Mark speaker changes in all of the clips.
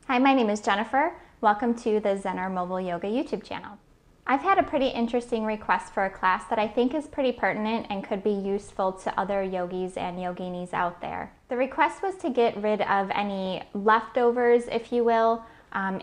Speaker 1: Hi, my name is Jennifer. Welcome to the ZENner Mobile Yoga YouTube channel. I've had a pretty interesting request for a class that I think is pretty pertinent and could be useful to other yogis and yoginis out there. The request was to get rid of any leftovers, if you will,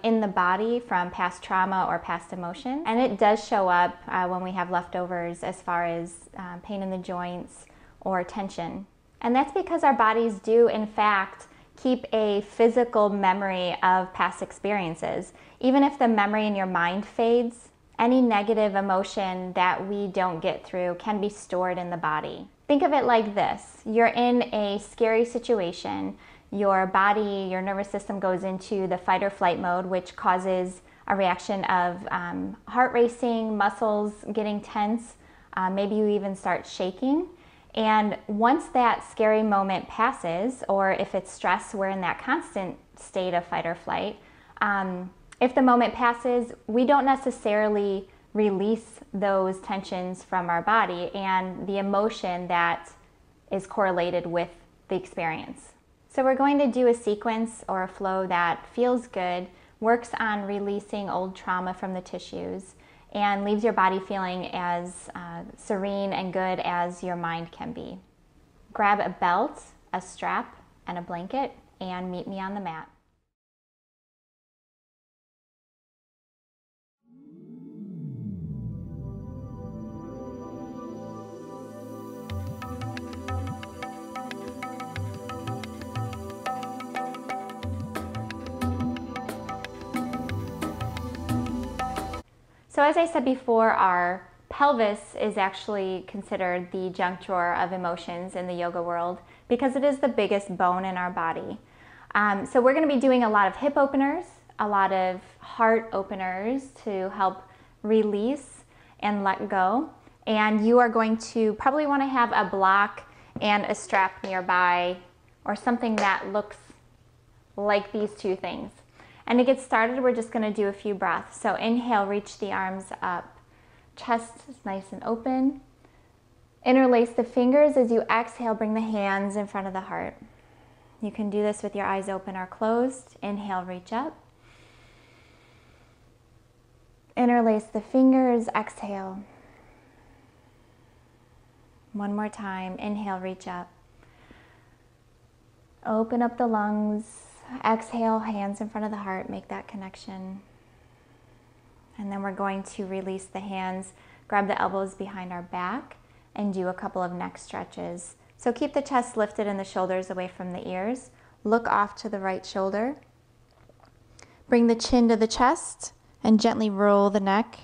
Speaker 1: in the body from past trauma or past emotion. And it does show up when we have leftovers as far as pain in the joints or tension. And that's because our bodies do, in fact, keep a physical memory of past experiences. Even if the memory in your mind fades, any negative emotion that we don't get through can be stored in the body. Think of it like this. You're in a scary situation. Your body, your nervous system goes into the fight or flight mode, which causes a reaction of heart racing, muscles getting tense. Maybe you even start shaking. And once that scary moment passes, or if it's stress, we're in that constant state of fight or flight. If the moment passes, we don't necessarily release those tensions from our body and the emotion that is correlated with the experience. So we're going to do a sequence or a flow that feels good, works on releasing old trauma from the tissues, and leaves your body feeling as serene and good as your mind can be. Grab a belt, a strap, and a blanket, and meet me on the mat. So as I said before, our pelvis is actually considered the junk drawer of emotions in the yoga world because it is the biggest bone in our body. So we're going to be doing a lot of hip openers, a lot of heart openers to help release and let go. And you are going to probably want to have a block and a strap nearby or something that looks like these two things. And to get started, we're just going to do a few breaths. So inhale, reach the arms up. Chest is nice and open. Interlace the fingers. As you exhale, bring the hands in front of the heart. You can do this with your eyes open or closed. Inhale, reach up. Interlace the fingers. Exhale. One more time. Inhale, reach up. Open up the lungs. Exhale, hands in front of the heart, make that connection. And then we're going to release the hands, grab the elbows behind our back, and do a couple of neck stretches. So keep the chest lifted and the shoulders away from the ears. Look off to the right shoulder. Bring the chin to the chest and gently roll the neck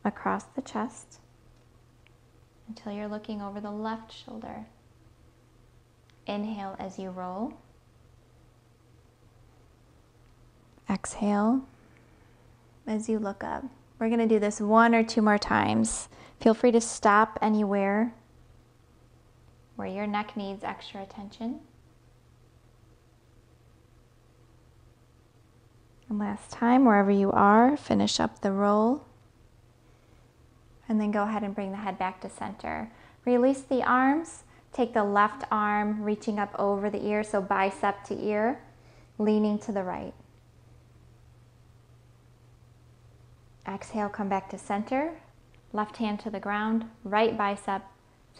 Speaker 1: across the chest until you're looking over the left shoulder. Inhale as you roll. Exhale as you look up. We're going to do this one or two more times. Feel free to stop anywhere where your neck needs extra attention. And last time, wherever you are, finish up the roll. And then go ahead and bring the head back to center. Release the arms. Take the left arm reaching up over the ear, so bicep to ear, leaning to the right. Exhale, come back to center, left hand to the ground, right bicep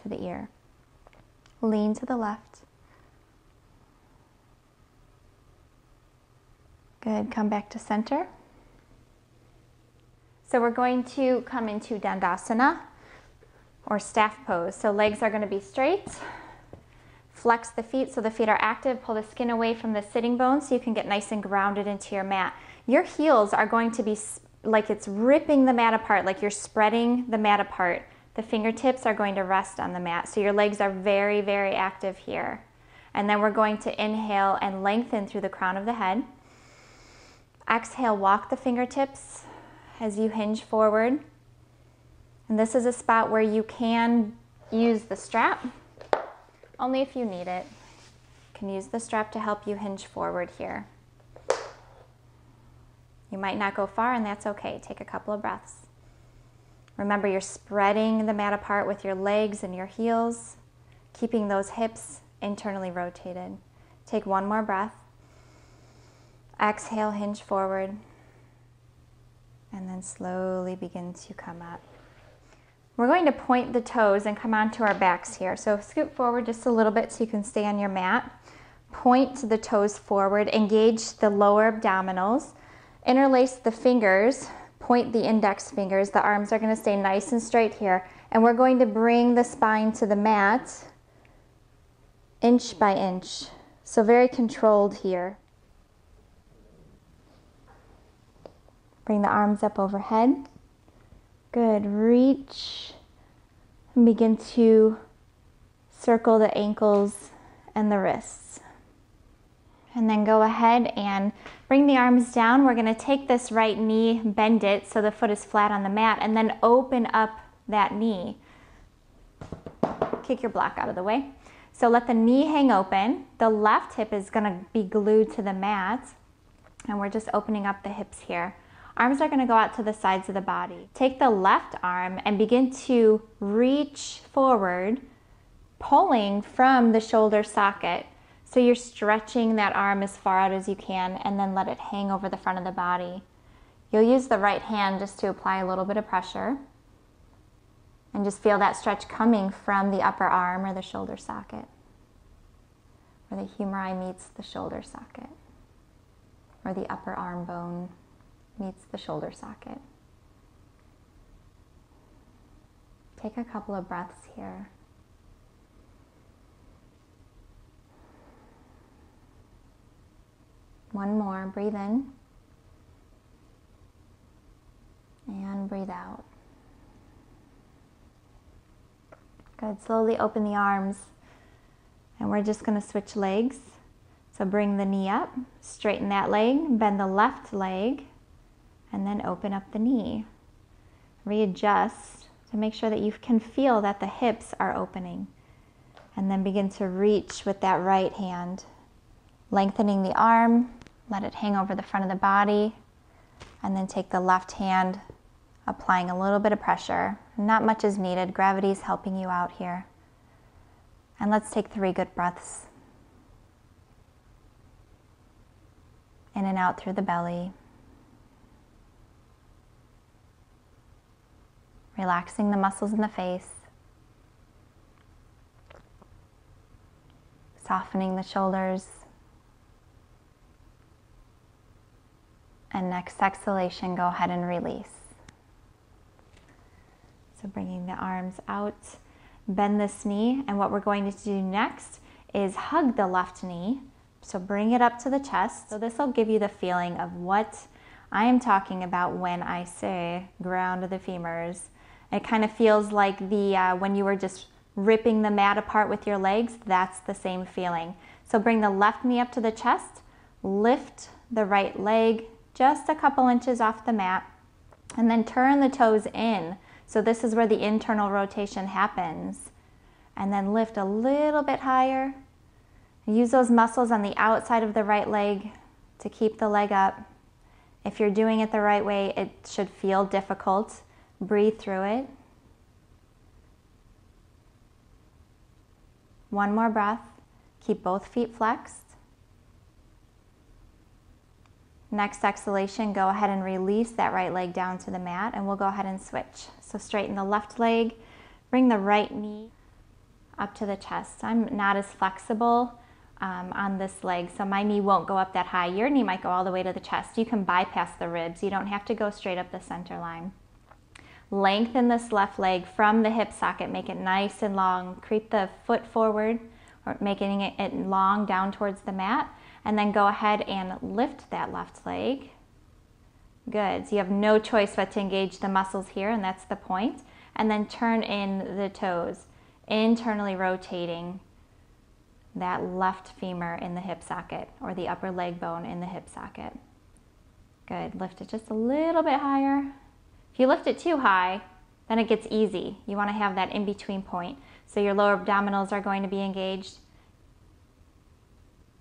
Speaker 1: to the ear. Lean to the left. Good, come back to center. So we're going to come into Dandasana or staff pose. So legs are going to be straight. Flex the feet so the feet are active. Pull the skin away from the sitting bones so you can get nice and grounded into your mat. Your heels are going to be like it's ripping the mat apart, like you're spreading the mat apart. The fingertips are going to rest on the mat. So your legs are very, very active here. And then we're going to inhale and lengthen through the crown of the head. Exhale, walk the fingertips as you hinge forward. And this is a spot where you can use the strap, only if you need it. You can use the strap to help you hinge forward here. You might not go far, and that's okay. Take a couple of breaths. Remember, you're spreading the mat apart with your legs and your heels, keeping those hips internally rotated. Take one more breath. Exhale, hinge forward. And then slowly begin to come up. We're going to point the toes and come onto our backs here. So scoot forward just a little bit so you can stay on your mat. Point the toes forward, engage the lower abdominals, interlace the fingers, point the index fingers. The arms are going to stay nice and straight here. And we're going to bring the spine to the mat inch by inch. So very controlled here. Bring the arms up overhead. Good. Reach and begin to circle the ankles and the wrists. And then go ahead and bring the arms down. We're going to take this right knee, bend it so the foot is flat on the mat, and then open up that knee. Kick your block out of the way. So let the knee hang open. The left hip is going to be glued to the mat, and we're just opening up the hips here. Arms are going to go out to the sides of the body. Take the left arm and begin to reach forward, pulling from the shoulder socket. So you're stretching that arm as far out as you can, and then let it hang over the front of the body. You'll use the right hand just to apply a little bit of pressure. And just feel that stretch coming from the upper arm or the shoulder socket, where the humeri meets the shoulder socket, or the upper arm bone meets the shoulder socket. Take a couple of breaths here. One more. Breathe in and breathe out. Good. Slowly open the arms, and we're just going to switch legs. So bring the knee up, straighten that leg, bend the left leg, and then open up the knee. Readjust to make sure that you can feel that the hips are opening. And then begin to reach with that right hand, lengthening the arm, let it hang over the front of the body, and then take the left hand, applying a little bit of pressure. Not much is needed. Gravity is helping you out here. And let's take 3 good breaths. In and out through the belly. Relaxing the muscles in the face. Softening the shoulders. And next exhalation, go ahead and release. So bringing the arms out, bend this knee, and what we're going to do next is hug the left knee. So bring it up to the chest. So this will give you the feeling of what I am talking about when I say ground the femurs. It kind of feels like when you were just ripping the mat apart with your legs, that's the same feeling. So bring the left knee up to the chest, lift the right leg just a couple inches off the mat, and then turn the toes in. So this is where the internal rotation happens. And then lift a little bit higher. Use those muscles on the outside of the right leg to keep the leg up. If you're doing it the right way, it should feel difficult. Breathe through it. One more breath. Keep both feet flexed. Next exhalation, go ahead and release that right leg down to the mat, and we'll go ahead and switch. So straighten the left leg, bring the right knee up to the chest. I'm not as flexible on this leg, so my knee won't go up that high. Your knee might go all the way to the chest. You can bypass the ribs. You don't have to go straight up the center line. Lengthen this left leg from the hip socket. Make it nice and long. Creep the foot forward, or making it long down towards the mat. And then go ahead and lift that left leg. Good. So you have no choice but to engage the muscles here, and that's the point. And then turn in the toes, internally rotating that left femur in the hip socket, or the upper leg bone in the hip socket. Good. Lift it just a little bit higher. If you lift it too high, then it gets easy. You want to have that in-between point. So your lower abdominals are going to be engaged.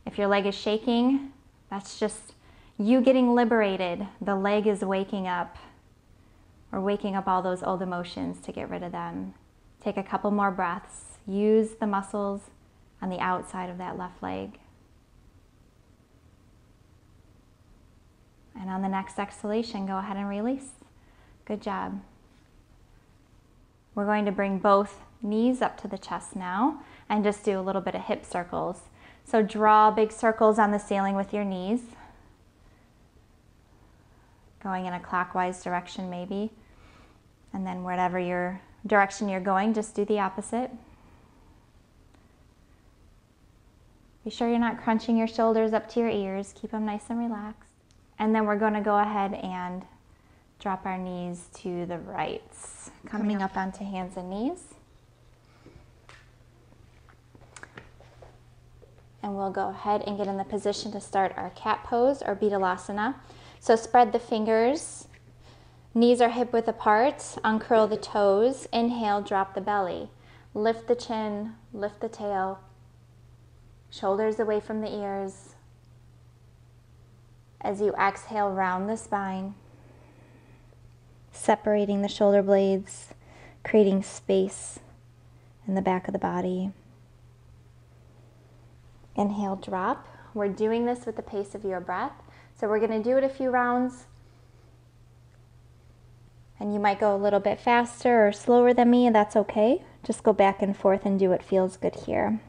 Speaker 1: If your leg is shaking, that's just you getting liberated. The leg is waking up. Or waking up all those old emotions to get rid of them. Take a couple more breaths. Use the muscles on the outside of that left leg. And on the next exhalation, go ahead and release. Good job. We're going to bring both knees up to the chest now and just do a little bit of hip circles. So draw big circles on the ceiling with your knees, going in a clockwise direction maybe. And then whatever your direction you're going, just do the opposite. Be sure you're not crunching your shoulders up to your ears. Keep them nice and relaxed. And then we're going to go ahead and drop our knees to the right, coming up onto hands and knees. And we'll go ahead and get in the position to start our cat pose or Tadasana. So spread the fingers, knees are hip width apart, uncurl the toes, inhale, drop the belly. Lift the chin, lift the tail, shoulders away from the ears. As you exhale, round the spine, separating the shoulder blades, creating space in the back of the body. Inhale, drop. We're doing this with the pace of your breath. So we're going to do it a few rounds. And you might go a little bit faster or slower than me, and that's okay. Just go back and forth and do what feels good here.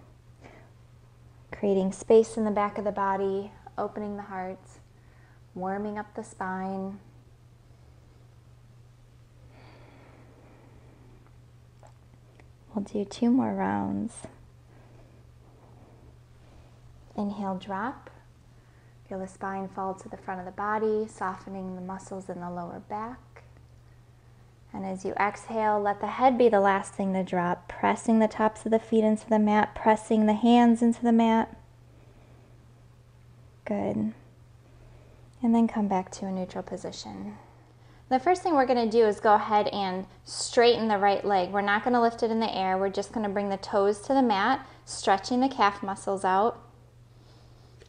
Speaker 1: Creating space in the back of the body, opening the heart, warming up the spine. We'll do 2 more rounds. Inhale, drop. Feel the spine fall to the front of the body, softening the muscles in the lower back. And as you exhale, let the head be the last thing to drop, pressing the tops of the feet into the mat, pressing the hands into the mat. Good. And then come back to a neutral position. The first thing we're going to do is go ahead and straighten the right leg. We're not going to lift it in the air. We're just going to bring the toes to the mat, stretching the calf muscles out,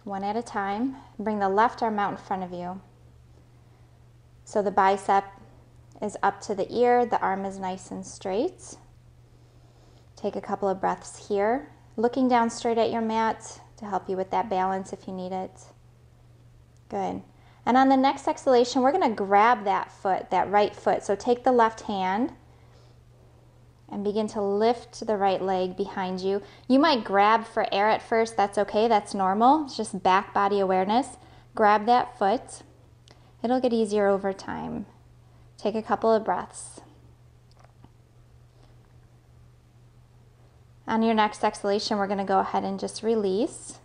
Speaker 1: one at a time. Bring the left arm out in front of you. So the bicep is up to the ear, the arm is nice and straight. Take a couple of breaths here, looking down straight at your mat to help you with that balance if you need it. Good. And on the next exhalation, we're going to grab that foot, that right foot. So take the left hand and begin to lift the right leg behind you. You might grab for air at first. That's okay. That's normal. It's just back body awareness. Grab that foot. It'll get easier over time. Take a couple of breaths. On your next exhalation, we're going to go ahead and just release.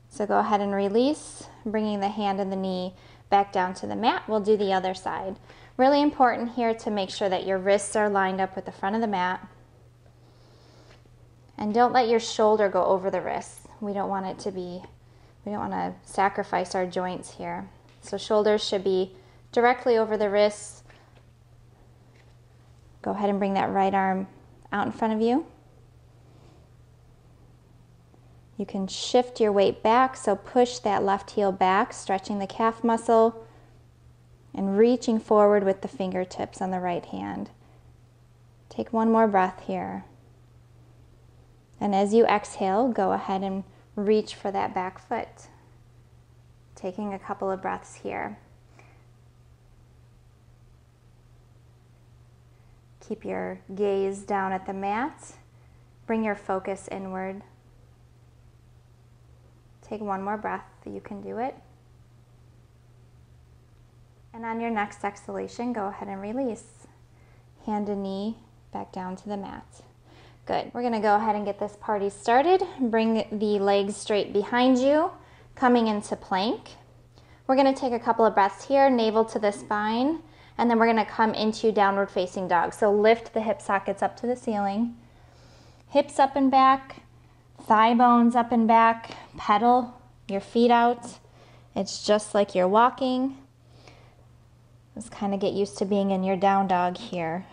Speaker 1: So go ahead and release, bringing the hand and the knee back down to the mat. We'll do the other side. Really important here to make sure that your wrists are lined up with the front of the mat. And don't let your shoulder go over the wrists. We don't want to sacrifice our joints here. So shoulders should be directly over the wrists. Go ahead and bring that right arm out in front of you. You can shift your weight back, so push that left heel back, stretching the calf muscle and reaching forward with the fingertips on the right hand. Take one more breath here. And as you exhale, go ahead and reach for that back foot. Taking a couple of breaths here. Keep your gaze down at the mat. Bring your focus inward. Take one more breath. You can do it. And on your next exhalation, go ahead and release. Hand and knee back down to the mat. Good. We're going to go ahead and get this party started. Bring the legs straight behind you, coming into plank. We're going to take a couple of breaths here, navel to the spine, and then we're going to come into downward facing dog. So lift the hip sockets up to the ceiling. Hips up and back. Thigh bones up and back, pedal your feet out. It's just like you're walking. Just kind of get used to being in your down dog here.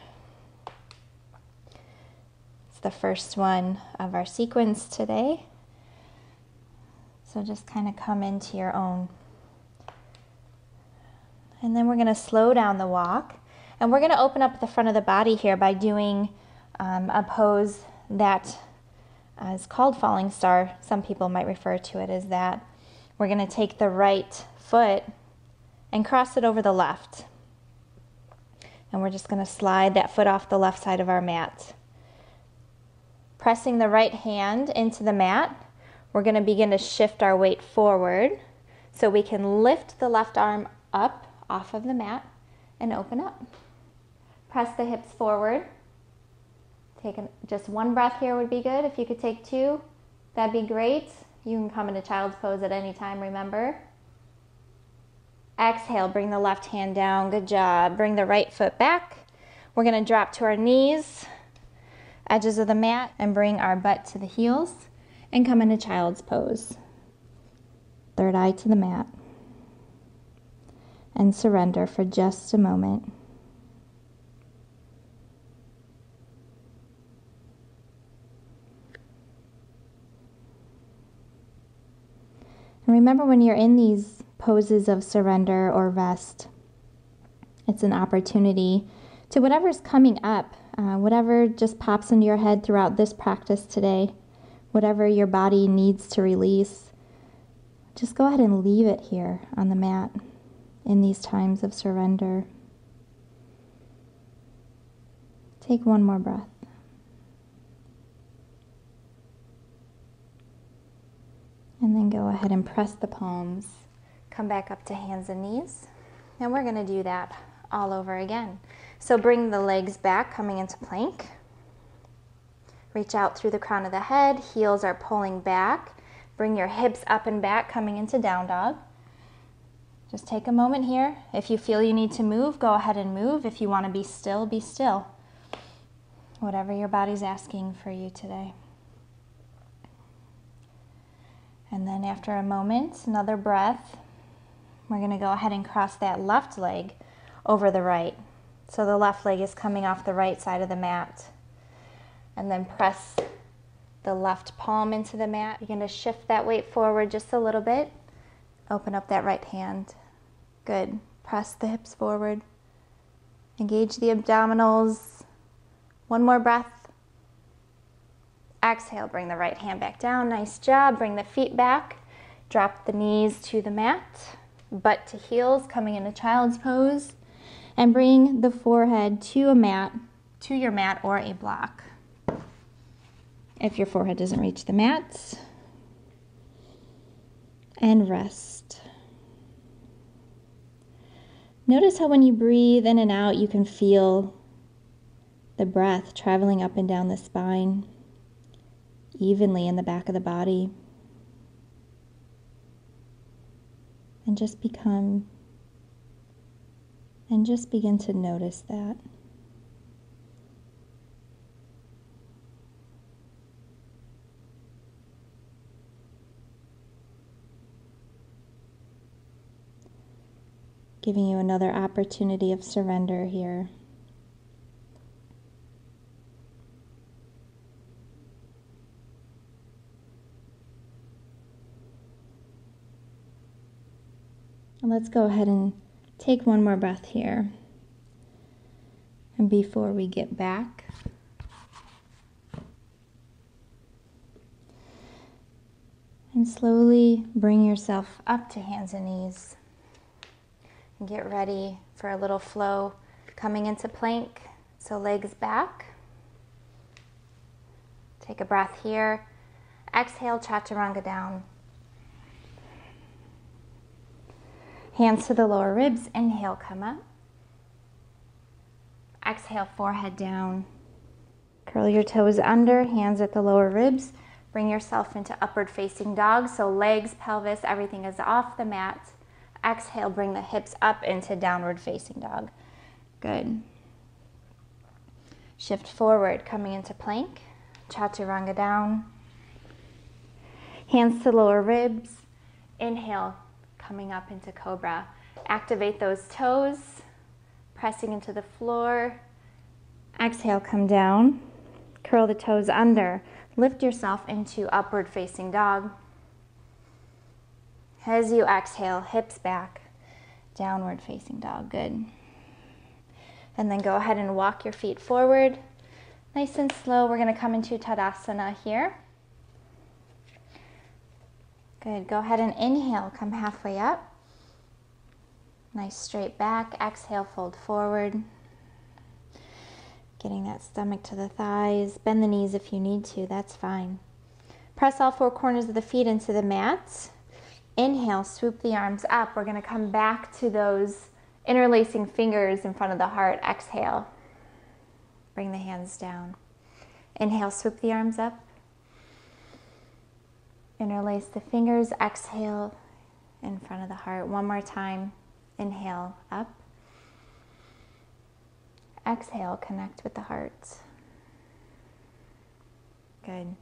Speaker 1: It's the first one of our sequence today. So just kind of come into your own. And then we're going to slow down the walk. And we're going to open up the front of the body here by doing a pose that is called falling star. Some people might refer to it as that. We're going to take the right foot and cross it over the left. And we're just going to slide that foot off the left side of our mat. Pressing the right hand into the mat, we're going to begin to shift our weight forward so we can lift the left arm up off of the mat and open up. Press the hips forward. Just one breath here would be good. If you could take two, that'd be great. You can come into child's pose at any time, remember. Exhale, bring the left hand down. Good job. Bring the right foot back. We're going to drop to our knees, edges of the mat, and bring our butt to the heels and come into child's pose. Third eye to the mat. And surrender for just a moment. And remember, when you're in these poses of surrender or rest, it's an opportunity to whatever's coming up, whatever just pops into your head throughout this practice today, whatever your body needs to release, just go ahead and leave it here on the mat in these times of surrender. Take one more breath. And then go ahead and press the palms. Come back up to hands and knees. And we're going to do that all over again. So bring the legs back, coming into plank. Reach out through the crown of the head. Heels are pulling back. Bring your hips up and back, coming into down dog. Just take a moment here. If you feel you need to move, go ahead and move. If you want to be still, be still. Whatever your body's asking for you today. And then after a moment, another breath, we're going to go ahead and cross that left leg over the right. So the left leg is coming off the right side of the mat. And then press the left palm into the mat. You're going to shift that weight forward just a little bit. Open up that right hand. Good. Press the hips forward. Engage the abdominals. One more breath. Exhale, bring the right hand back down. Nice job. Bring the feet back. Drop the knees to the mat. Butt to heels, coming into child's pose. And bring the forehead to your mat or a block. If your forehead doesn't reach the mat. And rest. Notice how when you breathe in and out, you can feel the breath traveling up and down the spine, evenly in the back of the body. And just begin to notice that. Giving you another opportunity of surrender here. And let's go ahead and take one more breath here. And before we get back, and slowly bring yourself up to hands and knees. And get ready for a little flow coming into plank. So legs back. Take a breath here. Exhale, chaturanga down. Hands to the lower ribs. Inhale, come up. Exhale, forehead down. Curl your toes under, hands at the lower ribs. Bring yourself into upward facing dog. So legs, pelvis, everything is off the mat. Exhale, bring the hips up into downward facing dog. Good. Shift forward, coming into plank. Chaturanga down. Hands to lower ribs. Inhale, coming up into cobra. Activate those toes, pressing into the floor. Exhale, come down. Curl the toes under. Lift yourself into upward facing dog. As you exhale, hips back, downward facing dog. Good. And then go ahead and walk your feet forward. Nice and slow. We're going to come into Tadasana here. Good. Go ahead and inhale. Come halfway up. Nice straight back. Exhale, fold forward. Getting that stomach to the thighs. Bend the knees if you need to, that's fine. Press all four corners of the feet into the mat. Inhale, swoop the arms up. We're gonna come back to those interlacing fingers in front of the heart. Exhale. Bring the hands down. Inhale, swoop the arms up. Interlace the fingers. Exhale in front of the heart. One more time. Inhale, up. Exhale, connect with the heart. Good.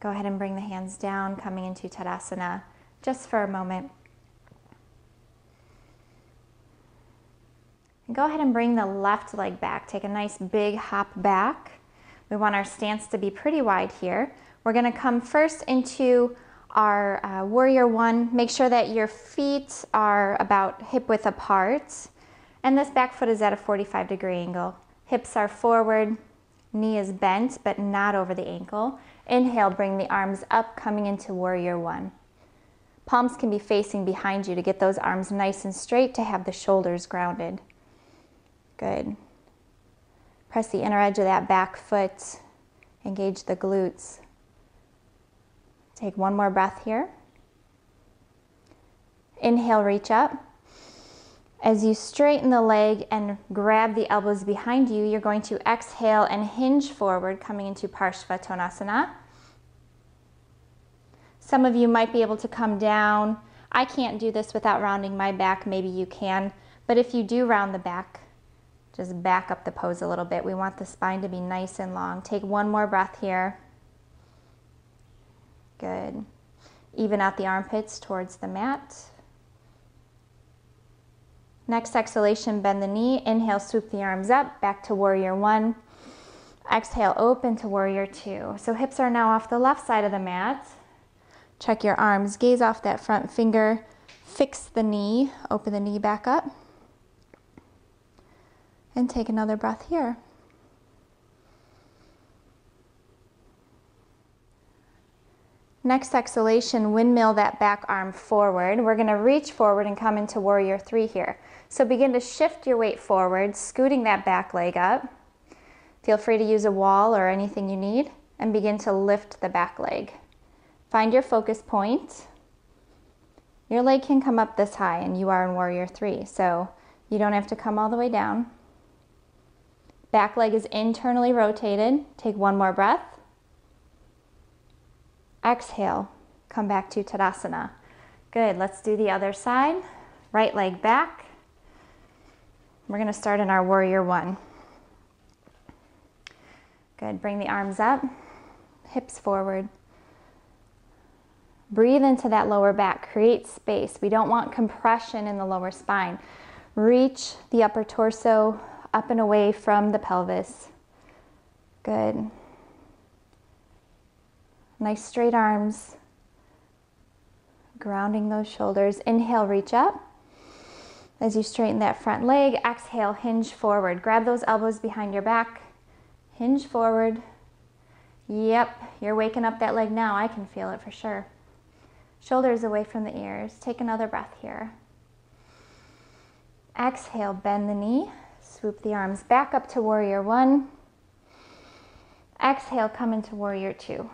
Speaker 1: Go ahead and bring the hands down, coming into Tadasana just for a moment. And go ahead and bring the left leg back. Take a nice big hop back. We want our stance to be pretty wide here. We're going to come first into our warrior one. Make sure that your feet are about hip width apart. And this back foot is at a 45-degree angle. Hips are forward, knee is bent, but not over the ankle. Inhale, bring the arms up, coming into warrior one. Palms can be facing behind you to get those arms nice and straight, to have the shoulders grounded. Good. Press the inner edge of that back foot. Engage the glutes. Take one more breath here. Inhale, reach up. As you straighten the leg and grab the elbows behind you, you're going to exhale and hinge forward, coming into Parshvatonasana. Some of you might be able to come down. I can't do this without rounding my back. Maybe you can. But if you do round the back, just back up the pose a little bit. We want the spine to be nice and long. Take one more breath here. Good. Even out the armpits towards the mat. Next exhalation, bend the knee. Inhale, swoop the arms up, back to warrior one. Exhale, open to warrior two. So hips are now off the left side of the mat. Check your arms, gaze off that front finger. Fix the knee, open the knee back up. And take another breath here. Next exhalation, windmill that back arm forward. We're going to reach forward and come into warrior three here. So begin to shift your weight forward, scooting that back leg up. Feel free to use a wall or anything you need, and begin to lift the back leg. Find your focus point. Your leg can come up this high, and you are in warrior three, so you don't have to come all the way down. Back leg is internally rotated. Take one more breath. Exhale, come back to Tadasana. Good, let's do the other side. Right leg back. We're gonna start in our warrior one. Good, bring the arms up, hips forward. Breathe into that lower back, create space. We don't want compression in the lower spine. Reach the upper torso up and away from the pelvis. Good. Nice straight arms. Grounding those shoulders. Inhale, reach up. As you straighten that front leg, exhale, hinge forward. Grab those elbows behind your back. Hinge forward. Yep, you're waking up that leg now. I can feel it for sure. Shoulders away from the ears. Take another breath here. Exhale, bend the knee. Swoop the arms back up to warrior one. Exhale, come into warrior two.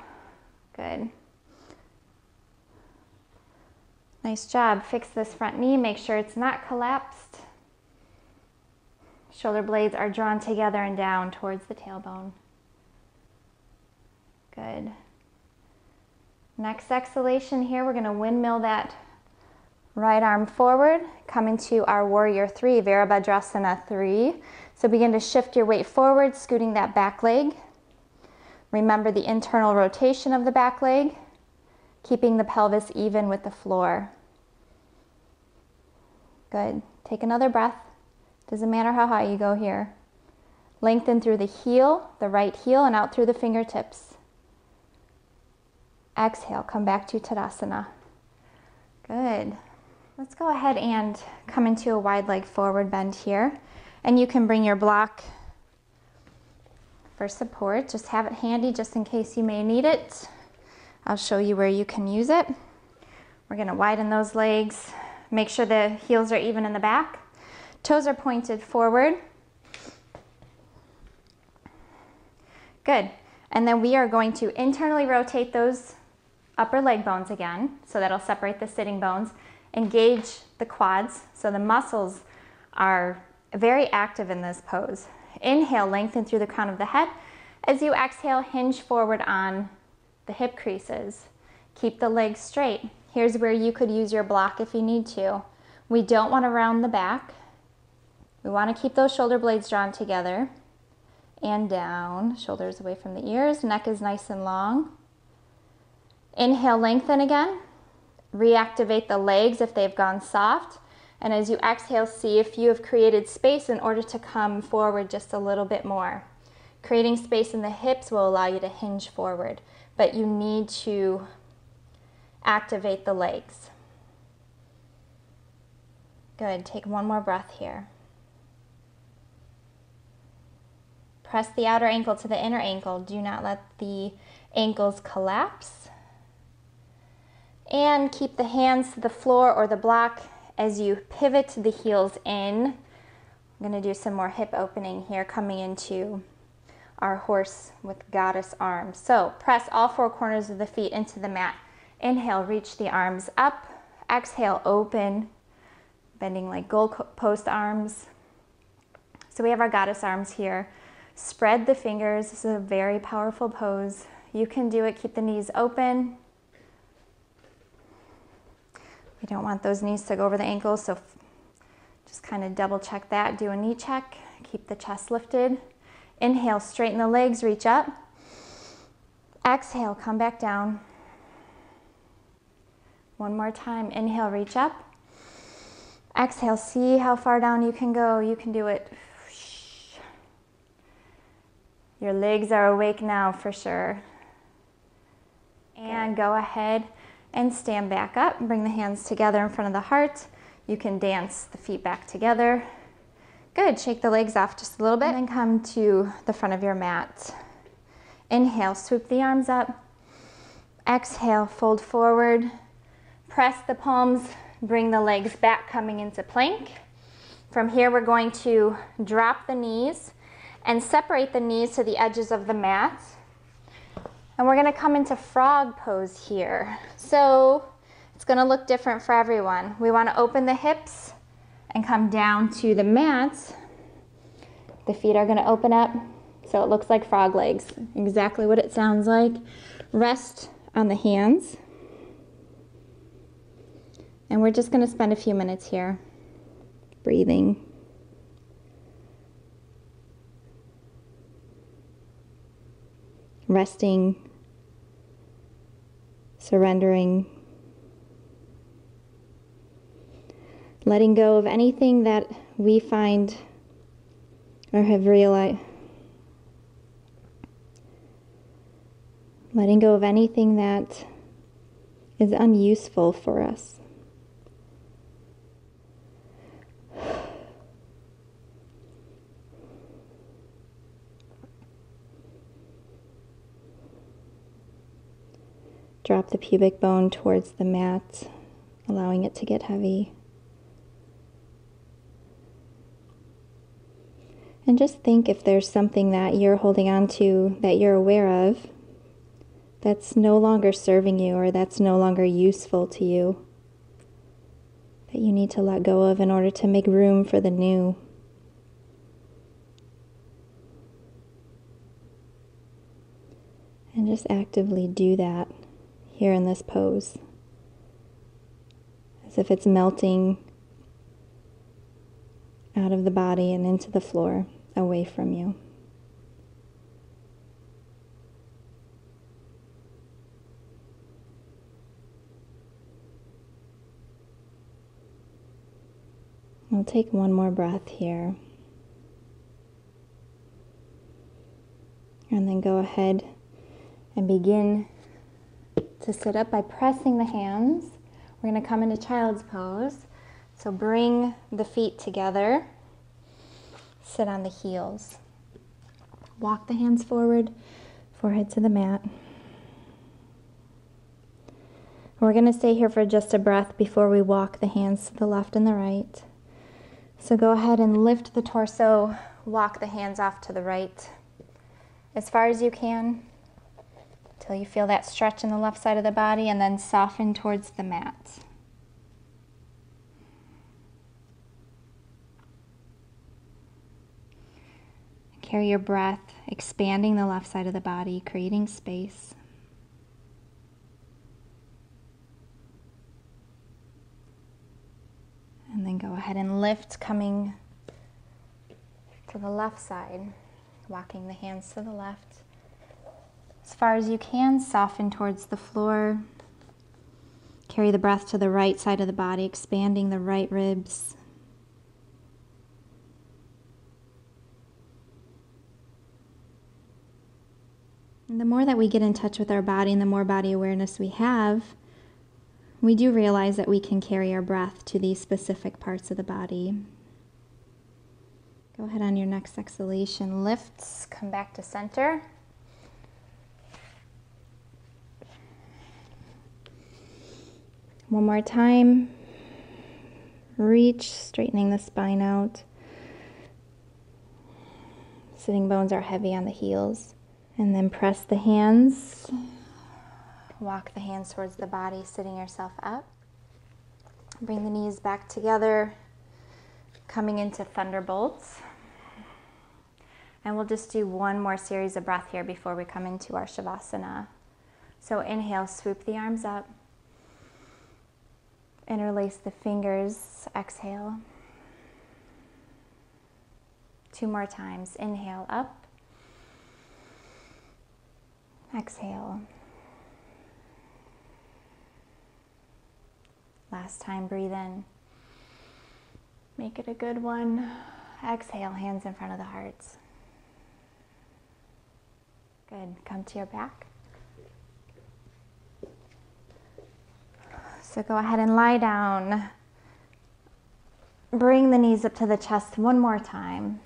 Speaker 1: Good. Nice job. Fix this front knee. Make sure it's not collapsed. Shoulder blades are drawn together and down towards the tailbone. Good. Next exhalation here, we're going to windmill that right arm forward. Come into our warrior three, Virabhadrasana 3. So begin to shift your weight forward, scooting that back leg. Remember the internal rotation of the back leg, keeping the pelvis even with the floor. Good. Take another breath. Doesn't matter how high you go here. Lengthen through the heel, the right heel, and out through the fingertips. Exhale, come back to Tadasana. Good. Let's go ahead and come into a wide leg forward bend here. And you can bring your block for support. Just have it handy just in case you may need it. I'll show you where you can use it. We're going to widen those legs, Make sure the heels are even in the back. Toes are pointed forward. Good. And then we are going to internally rotate those upper leg bones again, so that'll separate the sitting bones. Engage the quads, so the muscles are very active in this pose. Inhale, lengthen through the crown of the head. As you exhale, hinge forward on the hip creases. Keep the legs straight. Here's where you could use your block if you need to. We don't want to round the back. We want to keep those shoulder blades drawn together and down, shoulders away from the ears, neck is nice and long. Inhale, lengthen again. Reactivate the legs if they've gone soft. And as you exhale, see if you have created space in order to come forward just a little bit more. Creating space in the hips will allow you to hinge forward, but you need to activate the legs. Good, take one more breath here. Press the outer ankle to the inner ankle. Do not let the ankles collapse. And keep the hands to the floor or the block as you pivot the heels in. I'm going to do some more hip opening here, coming into our horse with goddess arms. So press all four corners of the feet into the mat. Inhale, reach the arms up. Exhale, open, bending like goalpost arms. So we have our goddess arms here. Spread the fingers. This is a very powerful pose. You can do it. Keep the knees open. We don't want those knees to go over the ankles, so just kind of double check that. Do a knee check. Keep the chest lifted. Inhale, straighten the legs, reach up. Exhale, come back down. One more time. Inhale, reach up. Exhale, see how far down you can go. You can do it. Your legs are awake now for sure. And go ahead and stand back up. Bring the hands together in front of the heart. You can dance the feet back together. Good, shake the legs off just a little bit and then come to the front of your mat. Inhale, swoop the arms up. Exhale, fold forward. Press the palms, bring the legs back, coming into plank. From here, we're going to drop the knees and separate the knees to the edges of the mat. And we're gonna come into frog pose here. So it's gonna look different for everyone. We wanna open the hips and come down to the mat. The feet are gonna open up so it looks like frog legs. Exactly what it sounds like. Rest on the hands. And we're just gonna spend a few minutes here breathing. Resting, surrendering, letting go of anything that we find or have realized, letting go of anything that is unuseful for us. Drop the pubic bone towards the mat, allowing it to get heavy. And just think if there's something that you're holding on to that you're aware of that's no longer serving you or that's no longer useful to you, that you need to let go of in order to make room for the new. And just actively do that here in this pose, as if it's melting out of the body and into the floor, away from you. We'll take one more breath here. And then go ahead and begin to sit up by pressing the hands. We're going to come into child's pose. So bring the feet together. Sit on the heels. Walk the hands forward, forehead to the mat. We're going to stay here for just a breath before we walk the hands to the left and the right. So go ahead and lift the torso, walk the hands off to the right as far as you can until you feel that stretch in the left side of the body, and then soften towards the mat. Carry your breath, expanding the left side of the body, creating space. And then go ahead and lift, coming to the left side, walking the hands to the left. As far as you can, soften towards the floor. Carry the breath to the right side of the body, expanding the right ribs. And the more that we get in touch with our body and the more body awareness we have, we do realize that we can carry our breath to these specific parts of the body. Go ahead on your next exhalation, lifts, come back to center. One more time. Reach, straightening the spine out. Sitting bones are heavy on the heels. And then press the hands. Walk the hands towards the body, sitting yourself up. Bring the knees back together, coming into thunderbolts. And we'll just do one more series of breath here before we come into our Shavasana. So inhale, swoop the arms up. Interlace the fingers, exhale. 2 more times. Inhale, up. Exhale. Last time, breathe in. Make it a good one. Exhale, hands in front of the heart. Good. Come to your back. So go ahead and lie down. Bring the knees up to the chest one more time.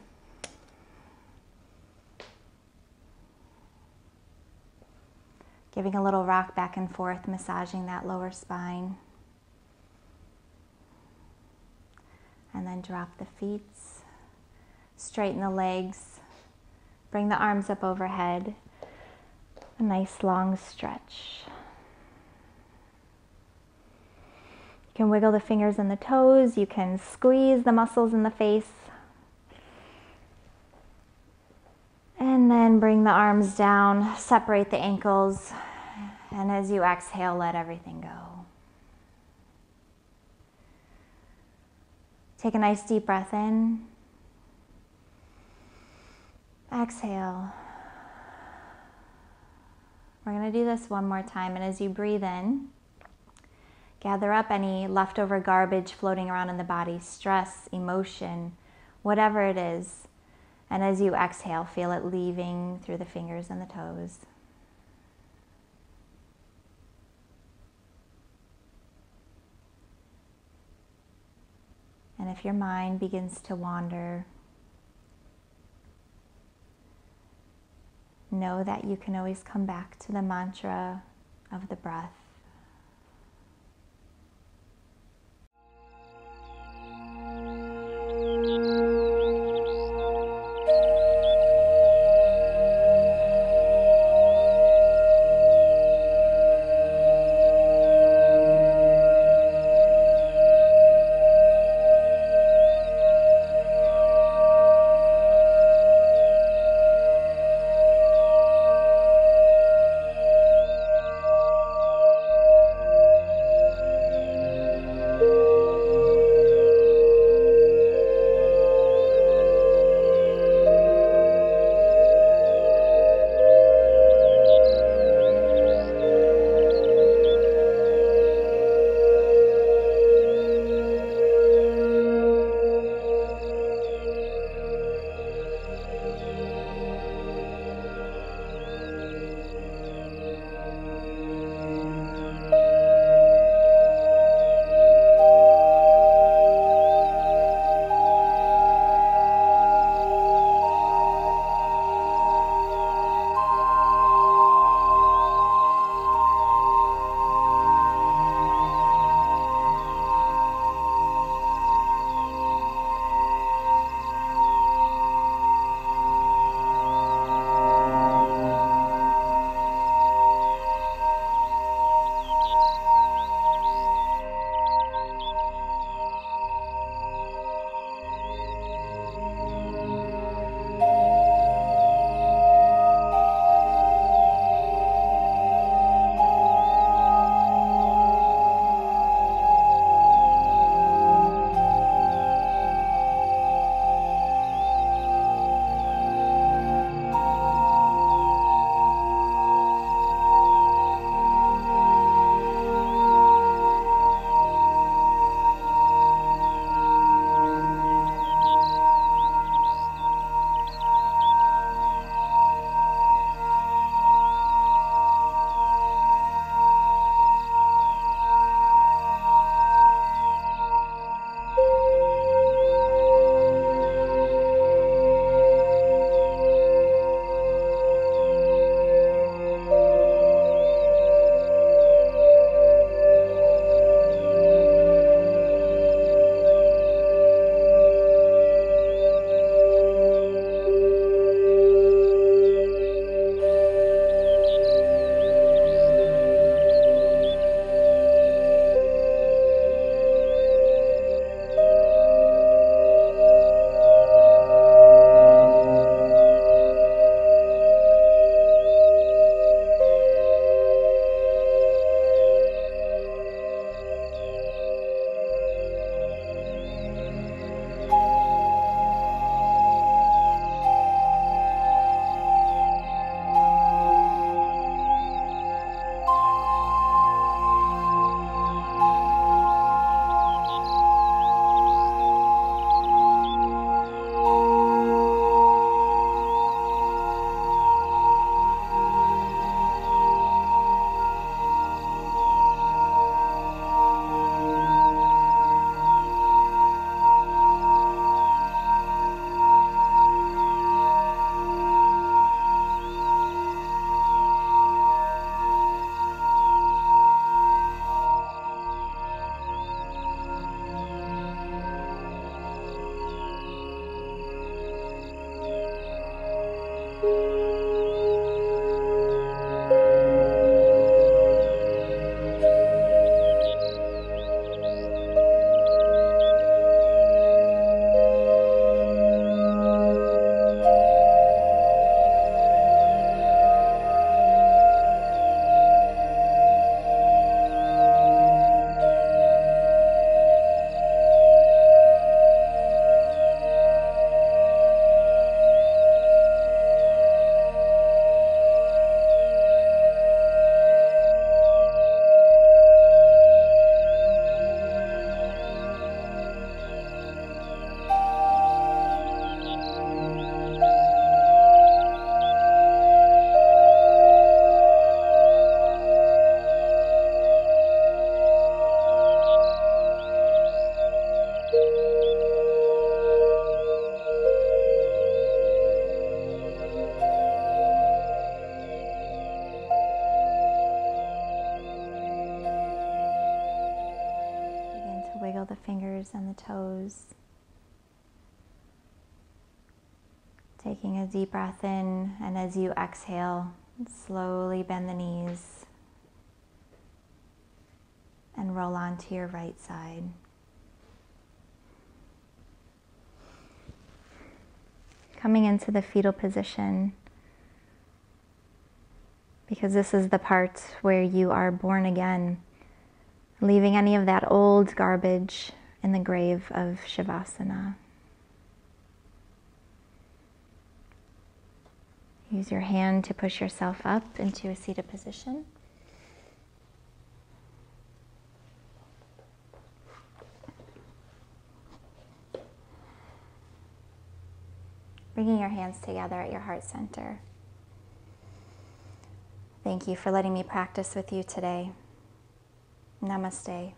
Speaker 1: Giving a little rock back and forth, massaging that lower spine. And then drop the feet. Straighten the legs. Bring the arms up overhead. A nice long stretch. You can wiggle the fingers and the toes. You can squeeze the muscles in the face. And then bring the arms down, separate the ankles, and as you exhale, let everything go. Take a nice deep breath in. Exhale. We're going to do this one more time, and as you breathe in, gather up any leftover garbage floating around in the body, stress, emotion, whatever it is. And as you exhale, feel it leaving through the fingers and the toes. And if your mind begins to wander, know that you can always come back to the mantra of the breath. Taking a deep breath in, and as you exhale, slowly bend the knees and roll onto your right side. Coming into the fetal position, because this is the part where you are born again, leaving any of that old garbage in the grave of Shavasana. Use your hand to push yourself up into a seated position. Bringing your hands together at your heart center. Thank you for letting me practice with you today. Namaste.